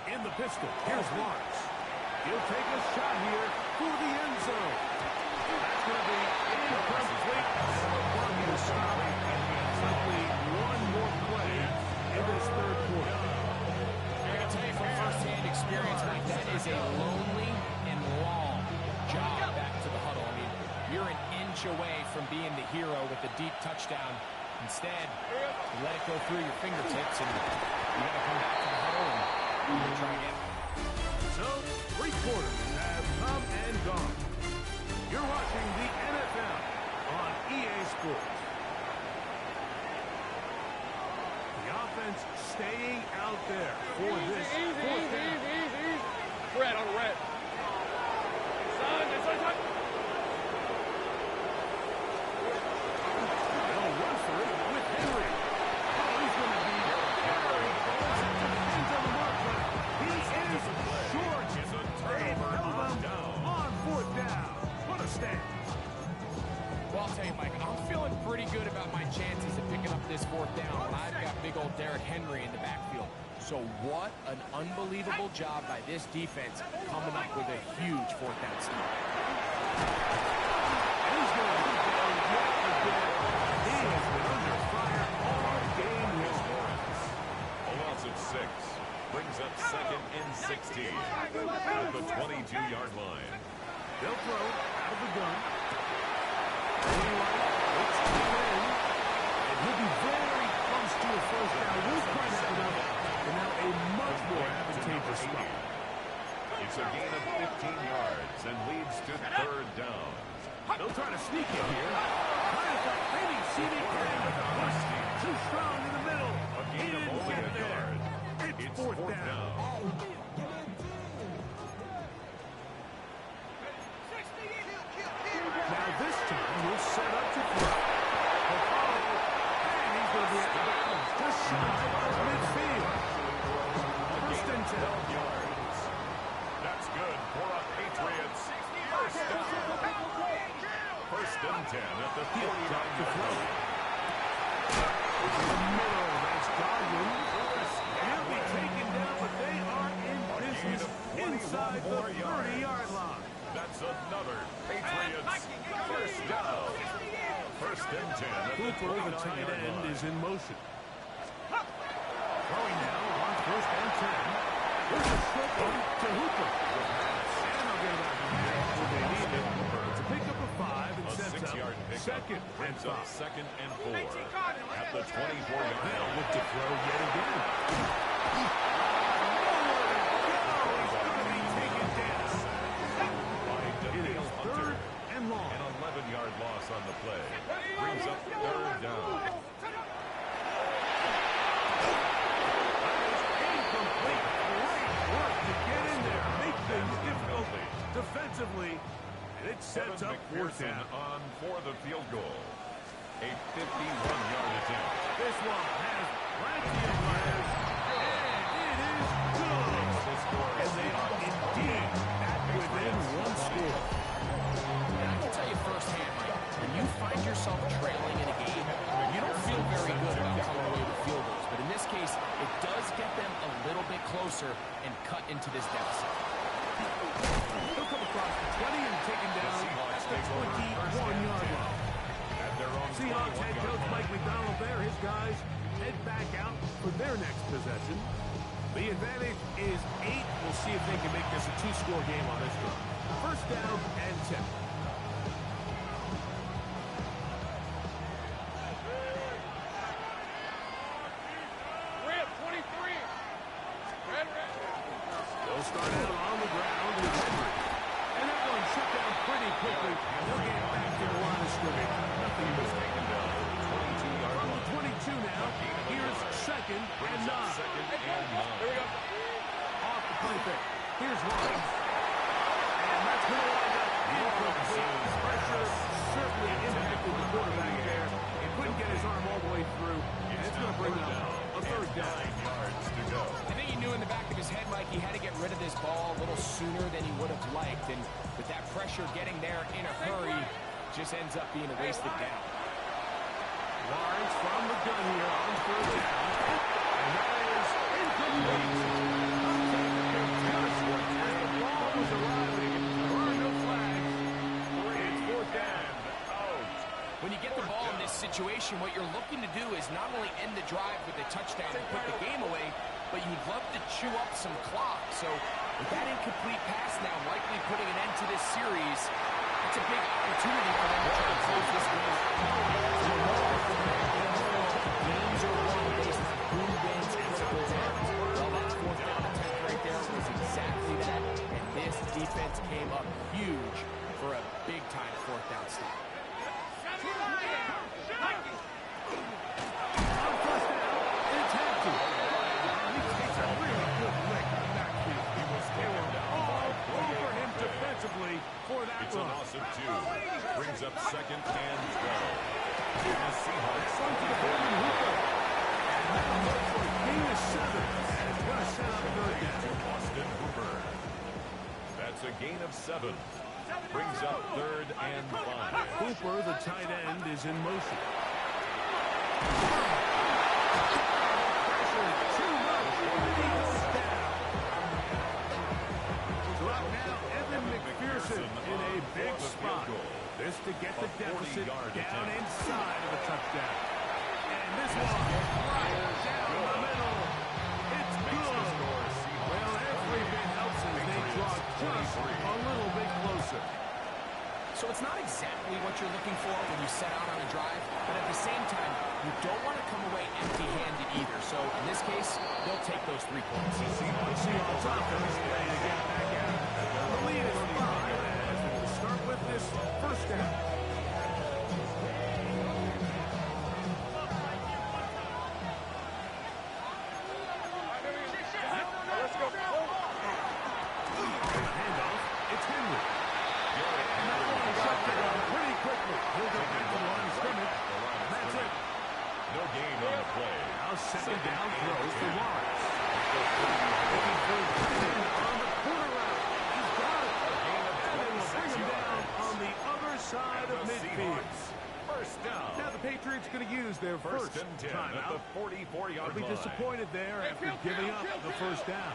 In the pistol, here's Lawrence. He'll take a shot here for the end zone. That's going to be incomplete. Lucky to stop. Simply one more play in this third quarter. I can tell you from first-hand experience, Mike, that is a lonely and long job back to the huddle. I mean, you're an inch away from being the hero with the deep touchdown. Instead, you let it go through your fingertips, and you got to come back to the huddle and try again. So, 3 quarters have come and gone. You're watching the NFL on EA Sports. The offense staying out there for this fourth down. Red on red. Son, son. They'll run for it with Henry. Oh, he's going to be very close to the end of the mark, but he is short. They held him on 4th down. What a stand. Well, I'll tell you, Mike, I'm feeling pretty good about my chances of picking up this 4th down when I've got big old Derrick Henry in the backfield. So what an unbelievable job by this defense coming up with a huge 4th down stop. He's going to be down yet again. He has been under fire all game long. A loss of 6. Brings up 2nd and 16 at the 22-yard line. They'll throw out of the gun. Looks to in. And he'll be very close to a first down. We'll find out enough. And now a much more advantageous spot. It's a gain of 15 yards and leads to 3rd down. They'll try to sneak it here. Trying to maybe CD can, but the push too strong in the middle. A He gain of didn't only get a there. yard. It's 4th down. Now this time we'll set up to throw. And he's going to be at the bounds. Just shy of midfield. 1st and 10. Yards. That's good for a Patriots. First down. 1st and 10 at the 49-yard line. In the middle, that's Godwin. He'll be taken down, but they are in business inside the 30-yard line. That's another Patriots first down. 1st and 10 at the Cooper, the tight 29-yard end, line. is in motion. Throwing now on 1st and 10. Here's a short one to Hooper. And they'll get about what they needed. It's a pickup of 5 and A sets 6-yard up pickup 2nd and brings up 5. 2nd and 4 at the 24-yard They'll line. look to throw yet again. He's going to be taken down. By It Daniel is Hunter. 3rd and long. An 11-yard loss on the play. Brings up 3rd down. Incomplete. Great work to get in there. Make things difficult defensively. It sets up fourth McPherson down. on for the field goal. A 51-yard attempt. This one has plenty of legs, and it is good. And they are indeed back within one score. And I can tell you firsthand, Mike, when you find yourself trailing in a game, you don't feel very good about coming away with field goals. But in this case, it does get them a little bit closer and cut into this deficit. He'll come across the 20 and take him down at the 21-yard line. Seahawks head coach Mike Macdonald there. His guys head back out for their next possession. The advantage is 8. We'll see if they can make this a 2-score game on this drive. First down and 10. Red 23. Red. They'll start out on the ground with Henry. And that one shut down pretty quickly. And they'll get back to the line of scrimmage. Nothing was taken down at the 22-yard From line. the 22 now, here's second and 9. Second and 9. Here we go. Off the play fake. Here's Lawrence. And that's going to wind up incomplete. Pressure certainly impacted the quarterback there. He couldn't get his arm all the way through. And it's going to bring up a third down. 9 yards to go. I think he knew in the back of his head, Mike, he had to get rid of this ball a little sooner than he would have liked. And with that pressure getting there in a hurry, just ends up being a wasted down. Lawrence from the gun here on third down. And that is incomplete. As the ball was arriving, there are no flags. It's fourth down. Out. When you get the ball in this situation, what you're looking to do is not only end the drive with a touchdown and put the game away, but you'd love to chew up some clock. So with that incomplete pass now likely putting an end to this series, it's a big opportunity for them to try to close this game. Games are won based on who wins and who wins. Well, that fourth down attempt right there was exactly that, and this defense came up huge for a big-time fourth down stop. For that It's a run. loss of 2. Brings up second and 12. The Seahawks Son to the Golden Hooper. Gain of 7. And it's going to set up third down. Austin Hooper. That's a gain of 7. Brings up third and 5. Hooper, the tight end, is in motion. Pressure too much. He goes down. Drop now, Evan McPherson in a big spot. This to get the deficit down inside of a touchdown. And this one, right down the middle. It's good. Well, every bit helps as they draw just a little bit closer. So it's not exactly what you're looking for when you set out on a drive, but at the same time, you don't want to come away empty-handed either. So in this case, they'll take those 3 points. Seahawks offense ready to get back at it. The lead is 5 as we will start with this first down. Let's go. Handoff, it's Henry. And that one shut down pretty quickly. He'll go back to the line of scrimmage. And that's it. No gain on the play. Now second down throw for Lawrence. Looking for Green on the corner route. He's got it. And they will bring him down on the other side of midfield. First down. Now the Patriots going to use their First first and 10 at timeout. the 44-yard They'll be line. disappointed there after giving up the first down.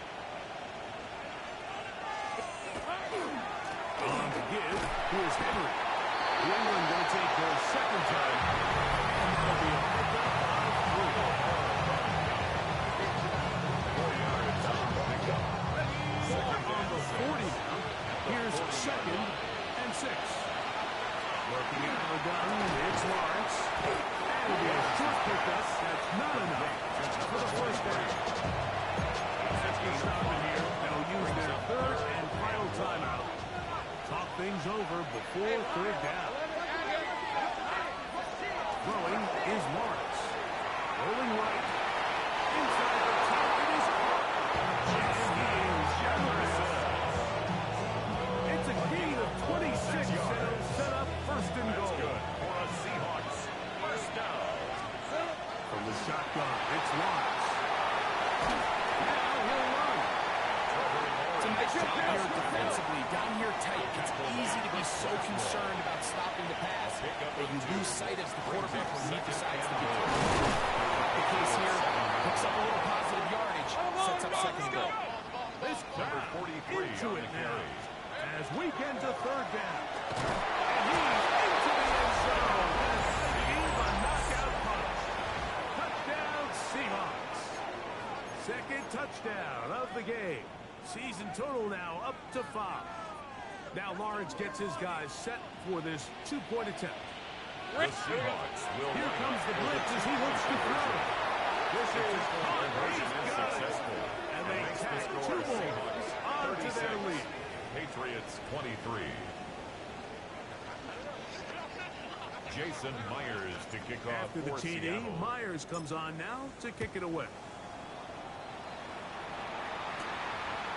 On to give. Here's Henry. New England going to take their second time. And that'll be a pickup of 3. Ball on the 40 now. Here's second and 6. Working out of the gun, it's Lawrence. And it'll be a short pickup. That's not enough for the first down. Safety stopping here. They'll use their third and final timeout. Talk things over before third down. Throwing is Lawrence. Rolling right. Inside the top, it is caught. And he is generous. It's a gain of 26 yards. that you lose sight as the quarterback when he decides to get the case here. Picks up a little positive yardage. Sets up second and goal. This crowd into it now as we get to third down. And he's into the end zone. Receive a knockout punch. Touchdown, Seahawks. Second touchdown of the game. Season total now up to 5. Now Lawrence gets his guys set for this 2-point attempt. The Seahawks will Here comes the blitz as he looks to throw. This is conversion is successful. And they tag 2 more onto their lead. Patriots 23. Jason Myers to kick off After the for TD, Seattle. Myers comes on now to kick it away.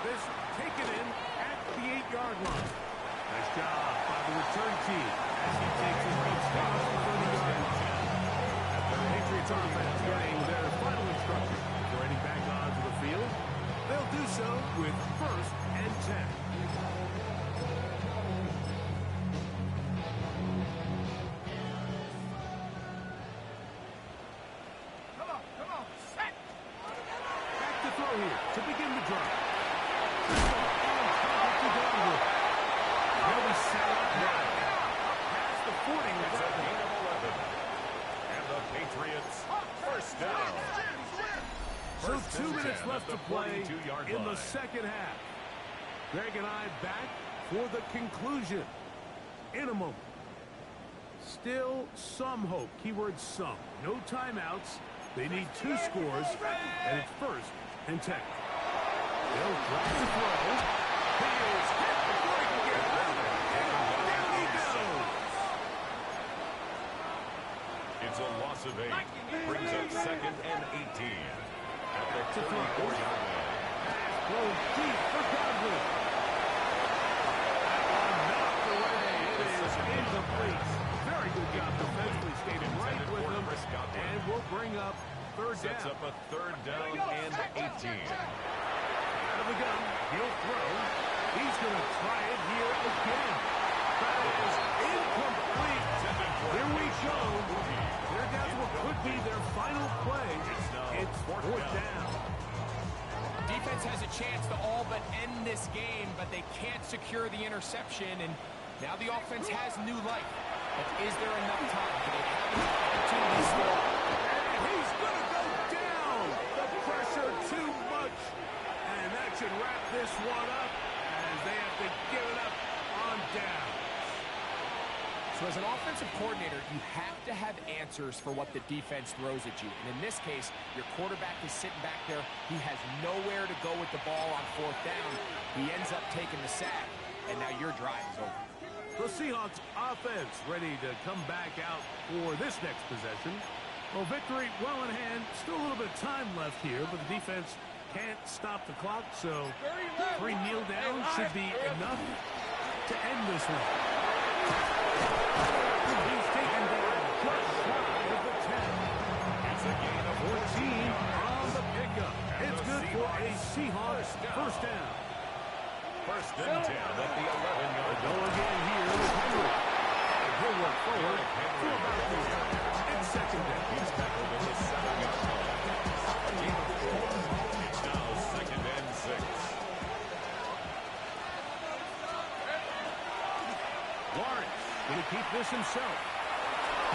This taken in at the 8-yard line. Nice job by the return team as he takes his first stop for 30 yards. The Patriots offense getting their final instruction for heading back onto the field. They'll do so with 1st and 10. Back to throw here to begin the drive. He'll be set up now. Past the 40 with It's a that one. gain of 11. And the Patriots first down. So First 2 and minutes 10 left at to the play 42-yard in the line. second half. Greg and I back for the conclusion in a moment. Still some hope. Keyword some. No timeouts. They need 2 scores, and it's 1st and 10. They'll drop the throw. He is hit before he can get rid of it. And down he goes. It's a loss of 8. Brings up 2nd and 18. At the 34-yard line. Goes deep for Godwin. Knocked away. It is incomplete. Very good job defensively. Stayed right with them. And will bring up 3rd Sets down. up a 3rd down and 18. Out of the gun. He'll throw. He's going to try it here again. That is incomplete. Here we go. They're down to what could be their final play. It's 4th down. Defense has a chance to all but end this game, but they can't secure the interception, and now the offense has new life. But is there enough time? Do they have enough opportunity still? And he's going to go down. The pressure too much. And that should wrap this one up as they have to give it up on down. So as an offensive coordinator, you have to have answers for what the defense throws at you. And in this case, your quarterback is sitting back there. He has nowhere to go with the ball on 4th down. He ends up taking the sack, and now your drive is over. The Seahawks offense ready to come back out for this next possession. Well, victory well in hand. Still a little bit of time left here, but the defense can't stop the clock, so 3 kneel downs should be enough to end this one. He's taken down just shy of the 10. It's a gain of 14 on the pickup. It's good for a Seahawks 1st down. 1st and 10 at the 11-yard Go line. again here with Henry. He'll work forward for about 4 yards. It's 2nd down. He's tackled at the 7-yard line. A gain of 4. It's now 2nd and 6. Lawrence going to keep this himself.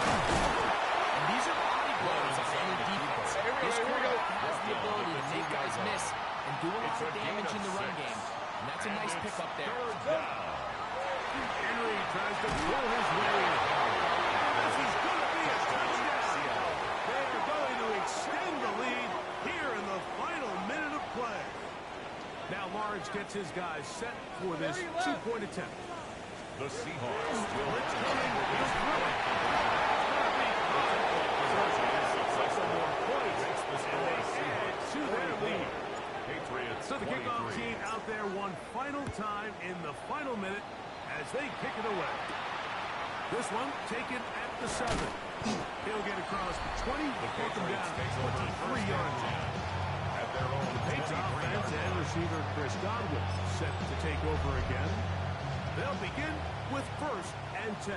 And these are body blows on any defense. This quarterback has the ability to make guys miss and do a lot of damage in the run game. And that's a nice pickup there. 3rd down. Henry tries to throw his way in. This is going to be a touchdown. They are going to extend the lead here in the final minute of play. Now Lawrence gets his guys set for this 2-point attempt. The Seahawks will Blitz coming. He'll throw it. Some more points, and they add to their lead. Patriots So the kickoff 23. team out there one final time in the final minute as they kick it away. This one taken at the 7. He'll get across the 20, take him down 23 yards. At their own Patriots offense and receiver Chris Godwin set to take over again. They'll begin with 1st and 10.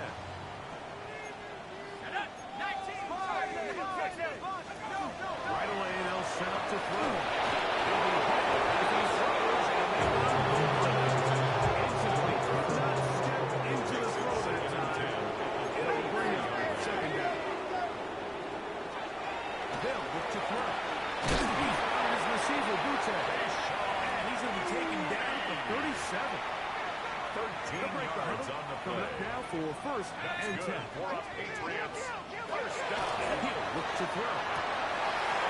Right away, they'll set up to throw. He'll be hit as he throws, and they run to incomplete. Could not step into the throw that time. It'll bring up second down. They'll look to throw. He's found his receiver, Butte. And he's going to be taken down at the 37. 13 yards on the play. Now for first and 10. For our Patriots. First down. He'll look to throw.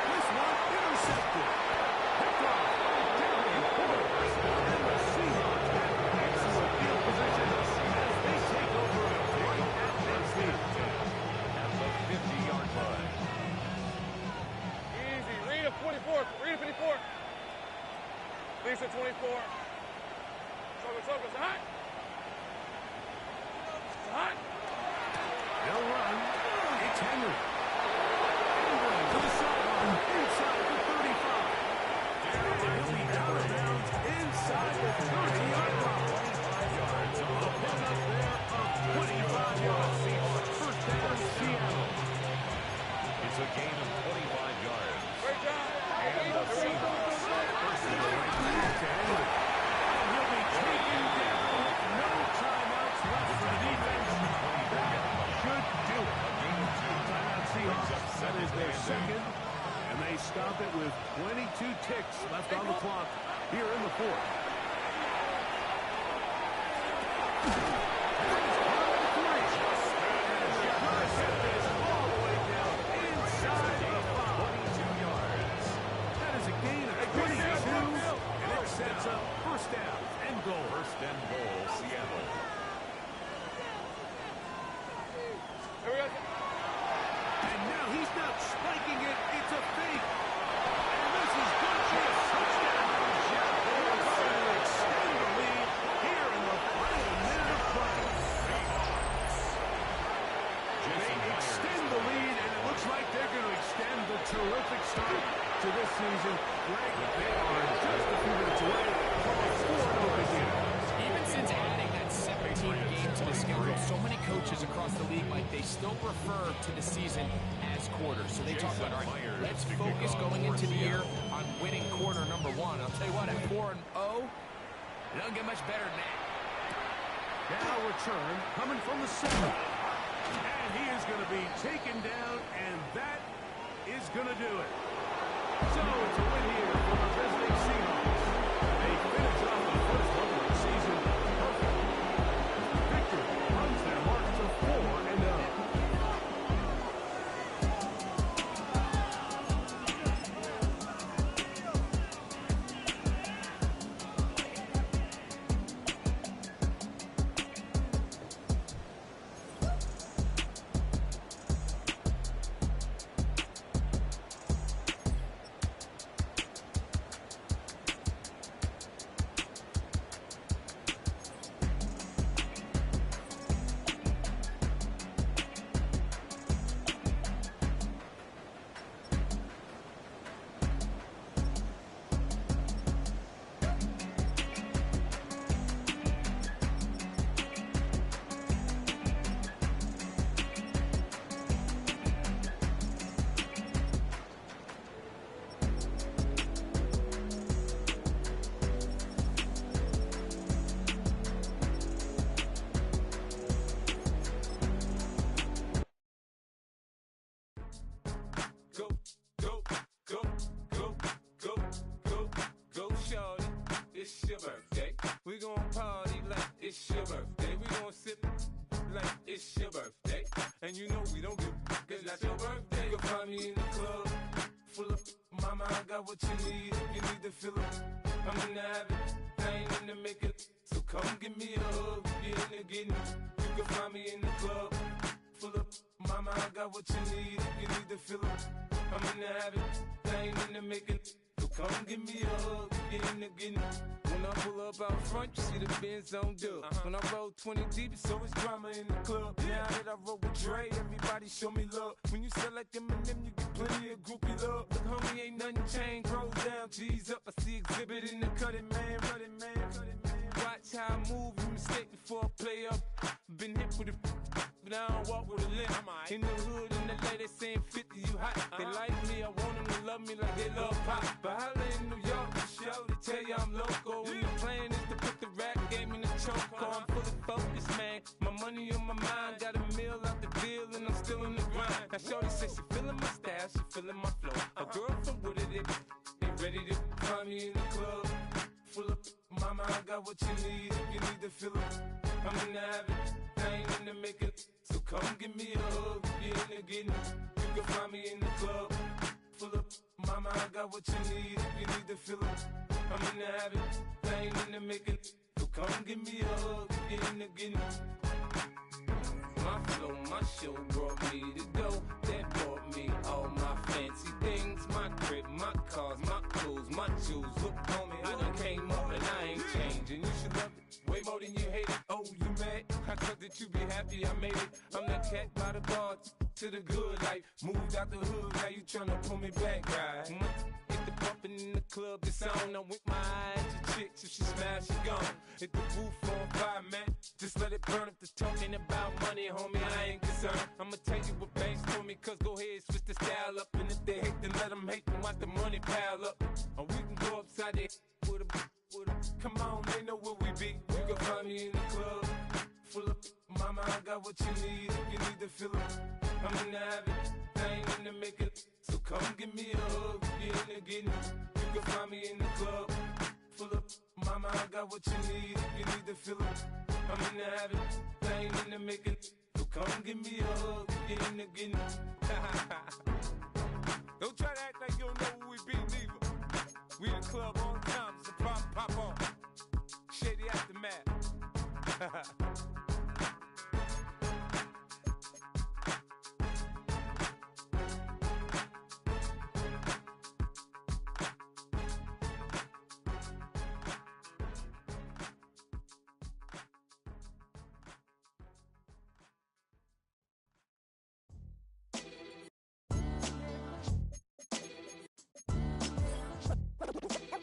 This one intercepted. Picked off. Devin Porter. And the Seahawks have excellent field position as they take over right at midfield. At the 50-yard line. Easy. Read a 44. Read a 54. Lisa 24. Chocolate, it's hot. It's hot. They'll run. It's Henry. Ingram to the sideline. Inside the 35. And he'll be out of bounds inside the 30-yard line. 25 yards. A put up there of 25 yards. First down, Seattle. It's a gain of 25 yards. Great job. And the Seahawks. First and goal. To Henry. And he'll be taken down. No timeouts left for the defense. That should do it. Timeout Seahawks. That is their second. And they stop it with 22 ticks left on the clock here in the fourth. Sets up first down and goal. First and goal, Seattle. And now he's not spiking it. It's a fake. And this is good for a touchdown. They extend the lead here in the final minute of play. They extend the lead, and it looks like they're going to extend the terrific start to this season. Greg, they are just a few minutes away from a 4-0 begin. Even since adding that 17th game to the schedule, so many coaches across the league, Mike, they still refer to the season as quarters. So they talk about, all right, let's focus going into the year on winning quarter number one. I'll tell you what, at 4-0, it doesn't get much better than that. Now return coming from the center. And he is going to be taken down, and that is going to do it. So it's a win here for the visiting Seahawks. They finish off the first one of the season perfect. Victory runs their mark to 4-0. And you know we don't give cause that's your birthday. You'll find me in the club, full of mama, I got what you need. If you need to fill up, I'm in the habit, I ain't in the make it. So come give me a hug, get in the getting. You can find me in the club, full of mama, I got what you need. If you need to fill up, I'm in the habit, I ain't in the making. So come give me a hug, get in the getting. When I pull up out front, you see the Benz on dub. When I roll 20 deep, it's always drama in the club. Now that I roll with Dre, everybody show me love. When you sell like them and them, you get plenty of groupie love. Look, homie, ain't nothing changed. Roll down, G's up. I see exhibit in the cutting, man. Running, man. Watch how I move, you mistake before I play up. Been hit with it, but now I walk with a limp. In the hood, in the lady saying 50, you hot. They like me, I want them to love me like they love pop. But holla in New York, the show, they tell you I'm loco. And the plan is to put the rap game in the choke. I'm fully focused, man. My money on my mind, got a meal out the deal, and I'm still in the grind. Now shorty says she feeling my style, she feeling my flow. A girl from Wooded, they ready to find me in the club. Full of mama, I got what you need if you need to fill up. I'm in the habit, I ain't in the making. So come give me a hug, if you're in the getting. You can find me in the club. Full of mama, I got what you need if you need to fill up. I'm in the habit, I ain't in the making. So come give me a hug, if you're in the getting. My flow, my show brought me to go. That brought me all my fancy things. My crib, my cars, my clothes, my shoes. Look, homie, I done came up and I ain't changing. You should love it way more than you hate it. Oh, you mad? I thought that you be happy I made it. I'm that cat by the bar to the good life. Moved out the hood, now you tryna pull me back, right? Hit the bumpin' in the club, it's on. I'm with my eyes to chicks. If she smash, she gone. Hit the roof on fire, man. Just let it burn. If they're talking about money, homie, I ain't concerned. I'ma tell you what banks told me, cause go ahead, switch the style up. And if they hate, then let them hate, then watch the money pile up. Or we can go upside there with a. Come on, they know where we be. You can find me in the club. Full of mama, I got what you need if you need to fill up. I'm in the habit, I ain't in the making. So come give me a hug if you're in the getting. You can find me in the club. Full of mama, I got what you need if you need to fill up. I'm in the habit, I ain't in the making. So come give me a hug if you're in the getting. Don't try to act like you don't know where we be, neither. We in the club all the time, it's a problem, pop on. Shady Aftermath.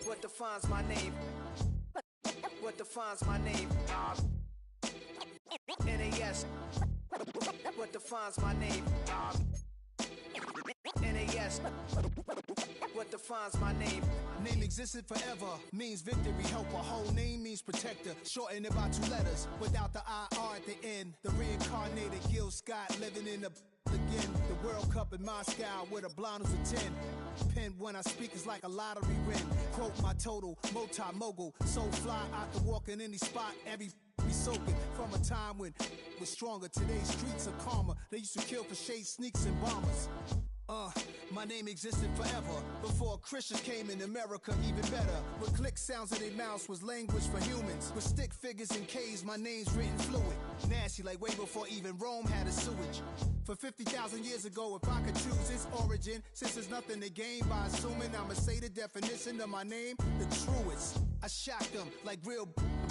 What defines my name? What defines my name? NAS. What defines my name? NAS. What defines my name? Name existed forever, means victory, helper. Whole name means protector, shortened it by 2 letters, without the IR at the end. The reincarnated Gil Scott, living in the again. The World Cup in Moscow with a blind who's a 10. Pen when I speak is like a lottery win. Quote my total, multi-mogul, so fly I can walk in any spot, every be soaking. From a time when was stronger, today's streets are calmer. They used to kill for shade sneaks and bombers. My name existed forever. Before Christians came in America, even better. With click sounds in their mouths was language for humans. With stick figures and K's, my name's written fluid. Nasty like way before even Rome had a sewage. For 50,000 years ago, if I could choose its origin, since there's nothing to gain by assuming, I'ma say the definition of my name, the truest. I shocked them like real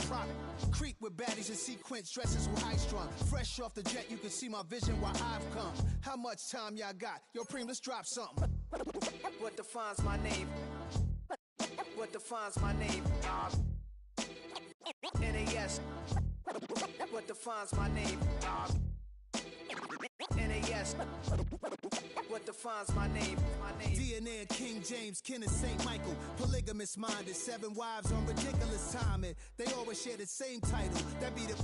prop. Creek with baddies in sequence, dresses with high strung. Fresh off the jet, you can see my vision while I've come. How much time y'all got? Yo, Preem, let's drop something. What defines my name? What defines my name? NAS. What defines my name? NAS. What defines my name? DNA of King James, kin of St. Michael. Polygamous minded, 7 wives on ridiculous timing. They always share the same title. That be the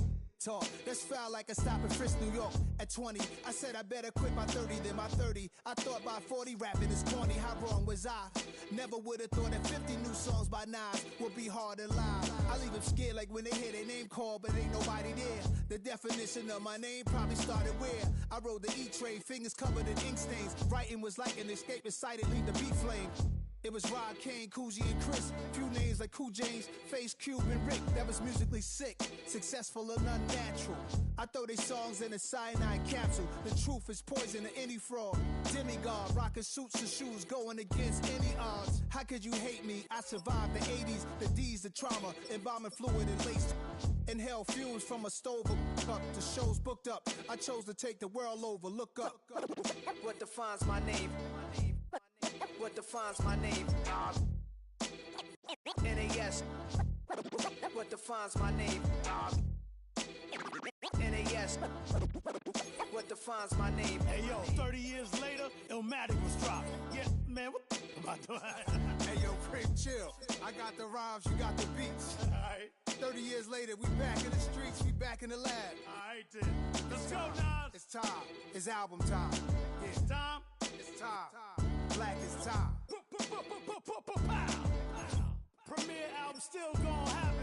talk. That's foul like a stop in Frisk, New York. At 20, I said I better quit by 30 than my 30. I thought by 40 rapping is corny. How wrong was I? Never would have thought that 50 new songs by Nas would be hard to live. I leave them scared like when they hear their name called, but ain't nobody there. The definition of my name probably started where I rode the E-train, fingers covered in ink stains. Writing was like an escape inside it, leave the beat flame. It was Rod, Kane, Coogee, and Chris. Few names like Cool James, Face, Cube, and Rick. That was musically sick, successful and unnatural. I throw these songs in a cyanide capsule. The truth is poison to any fraud. Demigod, rocking suits and shoes, going against any odds. How could you hate me? I survived the 80s, the D's, the trauma, embalming fluid and laced. Inhale fumes from a stove cup. The show's booked up. I chose to take the world over. Look up. What defines my name? What defines my name? NAS. What defines my name? NAS. defines my name. Hey yo, 30 years later, Illmatic was dropping. Yeah, man, what the about that? Hey yo, Prim, chill. I got the rhymes, you got the beats. Alright. 30 years later, we back in the streets, we back in the lab. Alright then. Let's go, Nas. It's time. It's album time. Yeah. It's time. It's time. Black is time. Premier album still gonna happen.